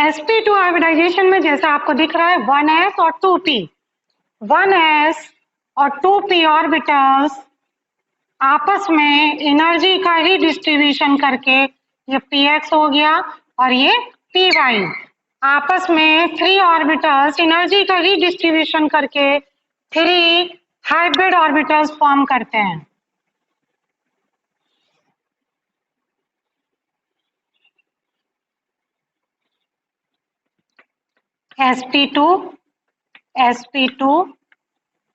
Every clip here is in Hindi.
sp2 हाइब्रिडाइजेशन में जैसा आपको दिख रहा है 1s और 2p, 1s और 2p ऑर्बिटल्स आपस में एनर्जी का ही डिस्ट्रीब्यूशन करके ये px हो गया और ये py, आपस में 3 ऑर्बिटल्स एनर्जी का ही डिस्ट्रीब्यूशन करके 3 हाइब्रिड ऑर्बिटल्स फॉर्म करते हैं। sp2 sp2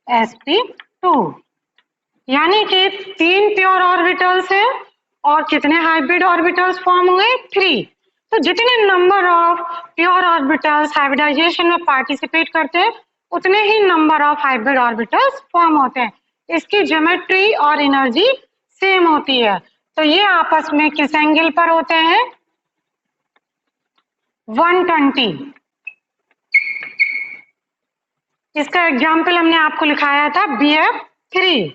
sp2 यानी कि 3 प्योर ऑर्बिटल्स है और कितने हाइब्रिड ऑर्बिटल्स फॉर्म हुए? 3। तो जितने number of pure orbitals hybridization में पार्टिसिपेट करते हैं उतने ही number of hybrid orbitals form होते हैं। इसकी ज्योमेट्री और एनर्जी सेम होती है। तो ये आपस में किस एंगल पर होते हैं? 120। इसका एग्जाम्पल हमने आपको लिखाया था BF3।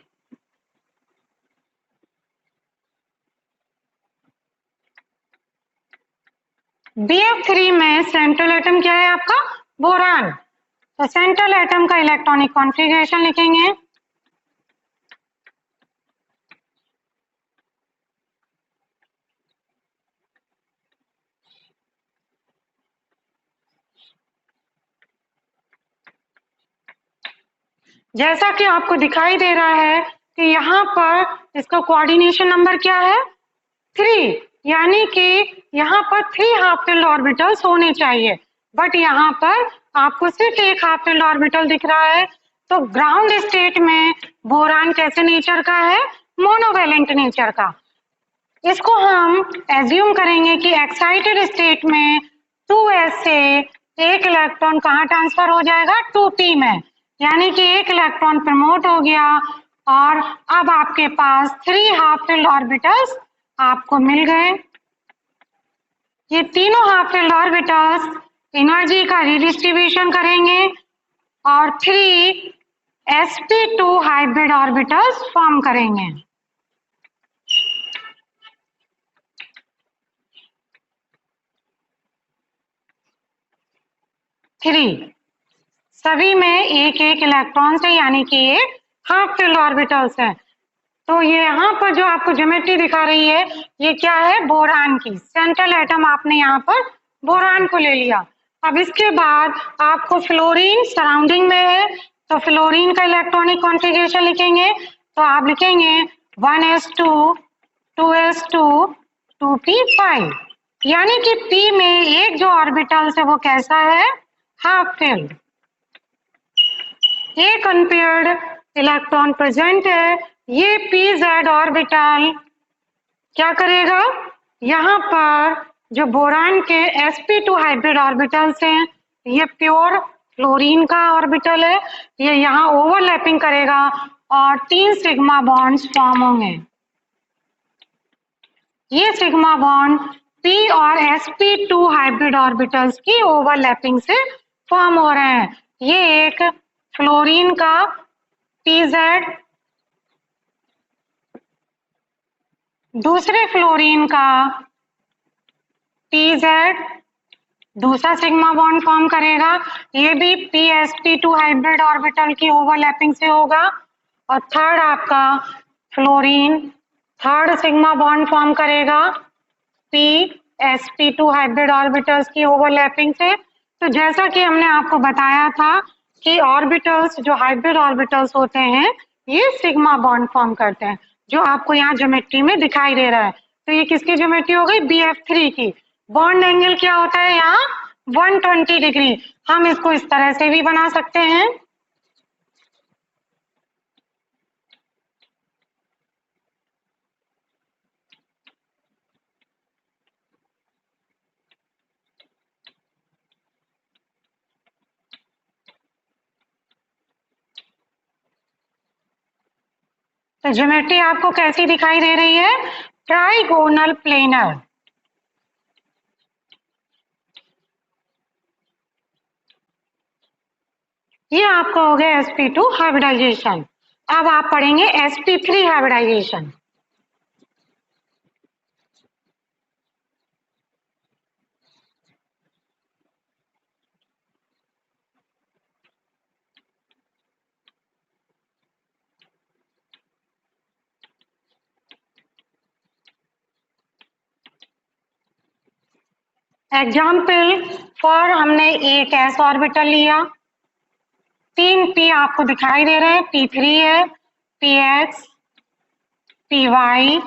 BF3 में सेंट्रल एटम क्या है आपका? बोरान। तो सेंट्रल एटम का इलेक्ट्रॉनिक कॉन्फ़िगरेशन लिखेंगे। जैसा कि आपको दिखाई दे रहा है कि यहाँ पर इसका कोऑर्डिनेशन नंबर क्या है? 3, यानी कि यहाँ पर 3 हाफ फिल्ड ऑर्बिटल्स होने चाहिए, बट यहाँ पर आपको सिर्फ एक हाफ फिल्ड ऑर्बिटल दिख रहा है। तो ग्राउंड स्टेट में बोरान कैसे नेचर का है? मोनोवैलेंट नेचर का। इसको हम एज्यूम करेंगे कि एक्साइटेड स्टेट में 2s से एक इलेक्ट्रॉन कहाँ ट्रांसफर हो जाएगा? 2p में, यानी कि एक इलेक्ट्रॉन प्रमोट हो गया और अब आपके पास 3 हाफ फिल्ड ऑर्बिटल्स आपको मिल गए। ये तीनों हाफ फिल्ड ऑर्बिटल्स एनर्जी का रिडिस्ट्रीब्यूशन करेंगे और 3 sp2 हाइब्रिड ऑर्बिटल्स फॉर्म करेंगे। 3 सभी में एक एक इलेक्ट्रॉन से, यानी कि ये हाफ फिल्ड ऑर्बिटल्स है। तो ये यहाँ पर जो आपको ज्योमेट्री दिखा रही है ये क्या है? बोरान की। सेंट्रल एटम आपने यहाँ पर बोरान को ले लिया। अब इसके बाद आपको फ्लोरीन सराउंडिंग में है, तो फ्लोरीन का इलेक्ट्रॉनिक कॉन्फ़िगरेशन लिखेंगे। तो आप लिखेंगे 1s2 2s2 2p5, यानी कि p में एक जो ऑर्बिटल्स है वो कैसा है? Half filled. एक अनपेयर्ड इलेक्ट्रॉन प्रेजेंट है। ये pz ऑर्बिटल क्या करेगा? यहाँ पर जो बोरान के sp2 हाइब्रिड ऑर्बिटल्स हैं, ये प्योर फ्लोरीन का ऑर्बिटल है, ये यहाँ ओवरलैपिंग करेगा और 3 सिग्मा बॉन्ड्स फॉर्म होंगे। ये सिग्मा बॉन्ड p और sp2 हाइब्रिड ऑर्बिटल्स की ओवरलैपिंग से फॉर्म हो रहे हैं। ये एक फ्लोरीन का pz, दूसरे फ्लोरीन का pz, दूसरा सिग्मा बॉन्ड फॉर्म करेगा। ये भी psp2 हाइब्रिड ऑर्बिटल की ओवरलैपिंग से होगा। और थर्ड आपका fluorine third sigma bond form करेगा psp2 हाइब्रिड ऑर्बिटल्स की ओवरलैपिंग से। तो जैसा कि हमने आपको बताया था कि ऑर्बिटल्स जो हाइब्रिड ऑर्बिटल्स होते हैं ये सिग्मा बॉन्ड फॉर्म करते हैं, जो आपको यहाँ ज्योमेट्री में दिखाई दे रहा है। तो ये किसकी ज्योमेट्री हो गई? BF3 की। बॉन्ड एंगल क्या होता है यहाँ? 120 डिग्री। हम इसको इस तरह से भी बना सकते हैं। तो ज्योमेट्री आपको कैसी दिखाई दे रही है? Trigonal planar. ये आपका हो गया sp2 हाइब्रिडाइजेशन। अब आप पढ़ेंगे sp3 हाइब्रिडाइजेशन। एग्जाम्पल फॉर हमने एक s ऑर्बिटल लिया, 3 p आपको दिखाई दे रहे हैं, p3 है, px, py,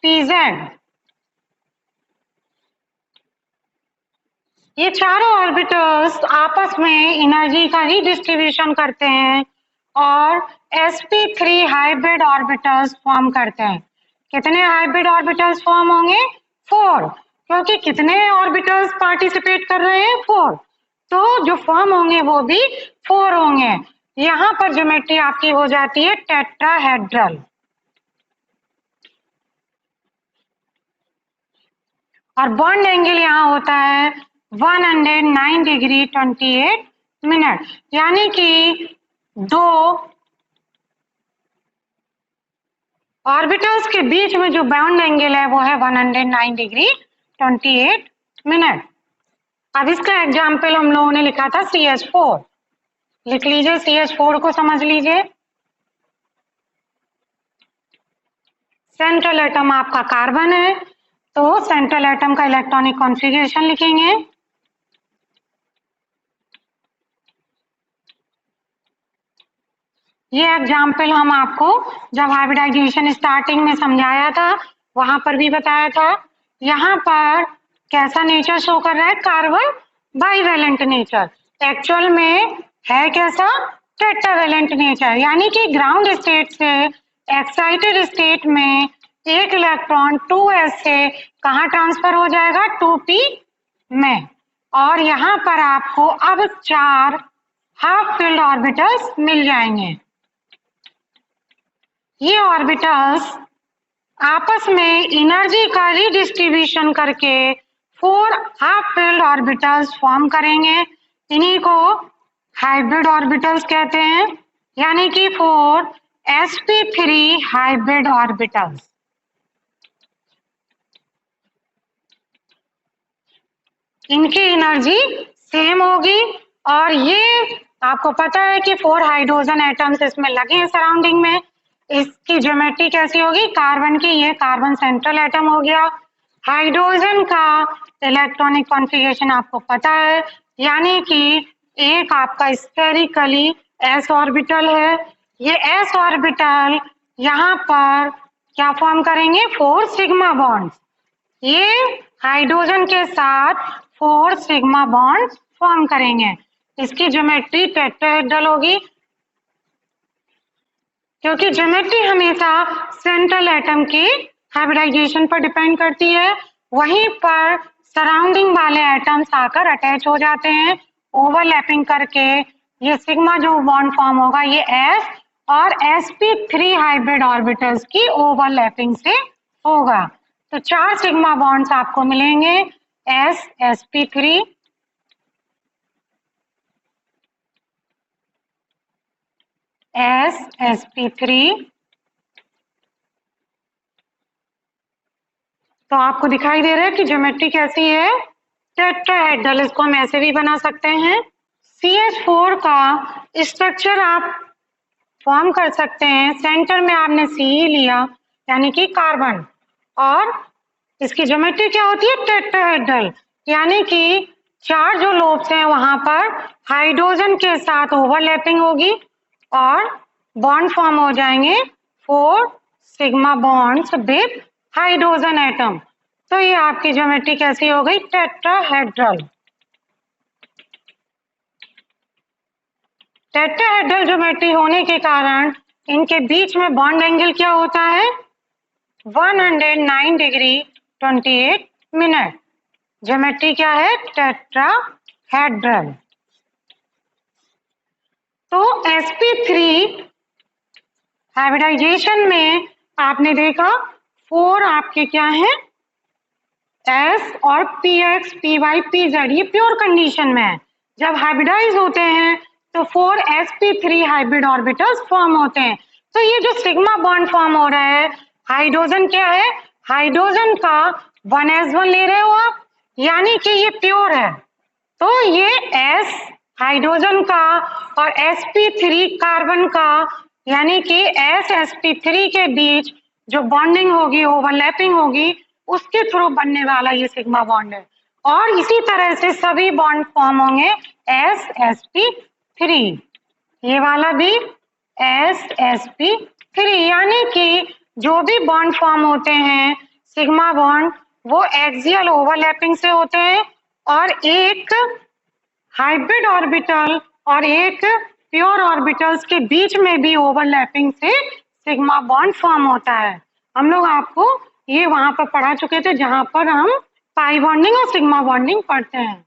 pz। ये चारों ऑर्बिटल्स आपस में एनर्जी का रीडिस्ट्रीब्यूशन करते हैं और sp3 हाइब्रिड ऑर्बिटल्स फॉर्म करते हैं। कितने हाइब्रिड ऑर्बिटल्स फॉर्म होंगे? 4, क्योंकि कितने ऑर्बिटल्स पार्टिसिपेट कर रहे हैं? 4, तो जो फॉर्म होंगे वो भी 4 होंगे। यहाँ पर ज्योमेट्री आपकी हो जाती है टेट्राहेड्रल। और बॉन्ड एंगल यहाँ होता है 109 डिग्री 28 मिनट, यानी कि दो ऑर्बिटल्स के बीच में जो बॉन्ड एंगल है वो है 109 डिग्री 28 मिनट। अब इसका एग्जाम्पल हम लोगों ने लिखा था CH4, लिख लीजिए, CH4 को समझ लीजिए। सेंट्रल एटम आपका कार्बन है, तो सेंट्रल एटम का इलेक्ट्रॉनिक कॉन्फ़िगरेशन लिखेंगे। ये एग्जाम्पल हम आपको जब हाइब्रिडाइजेशन स्टार्टिंग में समझाया था वहां पर भी बताया था। यहाँ पर कैसा नेचर शो कर रहा है? Carbon bivalent nature. एक्चुअल में है कैसा? टेट्रावेलेंट नेचर, यानी कि ग्राउंड स्टेट से एक्साइटेड स्टेट में एक इलेक्ट्रॉन 2s से कहाँ ट्रांसफर हो जाएगा? 2p में। और यहाँ पर आपको अब 4 हाफ फील्ड ऑर्बिटल्स मिल जाएंगे। ये ऑर्बिटल्स आपस में एनर्जी का रीडिस्ट्रीब्यूशन करके 4 हाफ फील्ड ऑर्बिटल्स फॉर्म करेंगे। इन्हीं को हाइब्रिड ऑर्बिटल्स कहते हैं, यानी कि 4 sp3 हाइब्रिड ऑर्बिटल्स। इनकी एनर्जी सेम होगी और ये आपको पता है कि 4 हाइड्रोजन एटम्स इसमें लगे हैं सराउंडिंग में। इसकी ज्योमेट्री कैसी होगी? कार्बन की, ये कार्बन सेंट्रल एटम हो गया। हाइड्रोजन का इलेक्ट्रॉनिक कॉन्फ़िगरेशन आपको पता है, यानी कि एक आपका स्फेरिकली s ऑर्बिटल है। ये s ऑर्बिटल यहाँ पर क्या फॉर्म करेंगे? 4 सिग्मा बॉन्ड्स। ये हाइड्रोजन के साथ 4 सिग्मा बॉन्ड्स फॉर्म करेंगे। इसकी ज्योमेट्री टेट्राहेड्रल होगी, क्योंकि ज्योमेट्री हमेशा सेंट्रल एटम के हाइब्रिडाइजेशन पर डिपेंड करती है। वहीं पर सराउंडिंग वाले एटम्स आकर अटैच हो जाते हैं, ओवरलैपिंग करके ये सिग्मा जो बॉन्ड फॉर्म होगा ये s और sp3 हाइब्रिड ऑर्बिटल्स की ओवरलैपिंग से होगा। तो 4 सिग्मा बॉन्ड्स आपको मिलेंगे, s sp3, s sp3। तो आपको दिखाई दे रहा है कि ज्योमेट्री कैसी है? टेट्राहेड्रल। इसको हम ऐसे भी बना सकते हैं। CH4 का स्ट्रक्चर आप फॉर्म कर सकते हैं। सेंटर में आपने Ce लिया, यानी कि कार्बन, और इसकी ज्योमेट्री क्या होती है? टेट्राहेड्रल, यानी कि 4 जो लोब्स हैं वहां पर हाइड्रोजन के साथ ओवरलैपिंग होगी और बॉन्ड फॉर्म हो जाएंगे 4 sigma bonds with hydrogen atom. तो ये आपकी ज्योमेट्री कैसी हो गई? टेट्राहेड्रल। टेट्राहेड्रल ज्योमेट्री होने के कारण इनके बीच में बॉन्ड एंगल क्या होता है? 109 डिग्री 28 मिनट। ज्योमेट्री क्या है? टेट्राहेड्रल। तो sp3 हाइब्रिडाइजेशन में आपने देखा 4 आपके क्या है? s और px, py, pz, ये प्योर कंडीशन में है। जब हाइब्रिडाइज होते हैं तो 4 sp3 हाइब्रिड ऑर्बिटल्स फॉर्म होते हैं। तो ये जो सिग्मा बॉन्ड फॉर्म हो रहा है, हाइड्रोजन क्या है? हाइड्रोजन का 1s1 ले रहे हो आप, यानी कि ये प्योर है। तो ये s हाइड्रोजन का और sp3 कार्बन का, यानी कि s sp3 के बीच जो बॉन्डिंग होगी, ओवरलैपिंग होगी, उसके थ्रू बनने वाला ये सिग्मा बॉन्ड है। और इसी तरह से सभी बॉन्ड फॉर्म होंगे ssp3, ये वाला भी ssp3, यानी कि जो भी बॉन्ड फॉर्म होते हैं सिग्मा बॉन्ड वो एक्सियल ओवरलैपिंग से होते हैं, और एक हाइब्रिड ऑर्बिटल और एक प्योर ऑर्बिटल्स के बीच में भी ओवरलैपिंग से सिग्मा बॉन्ड फॉर्म होता है। हम लोग आपको ये वहां पर पढ़ा चुके थे जहां पर हम पाई बॉन्डिंग और सिग्मा बॉन्डिंग पढ़ते हैं।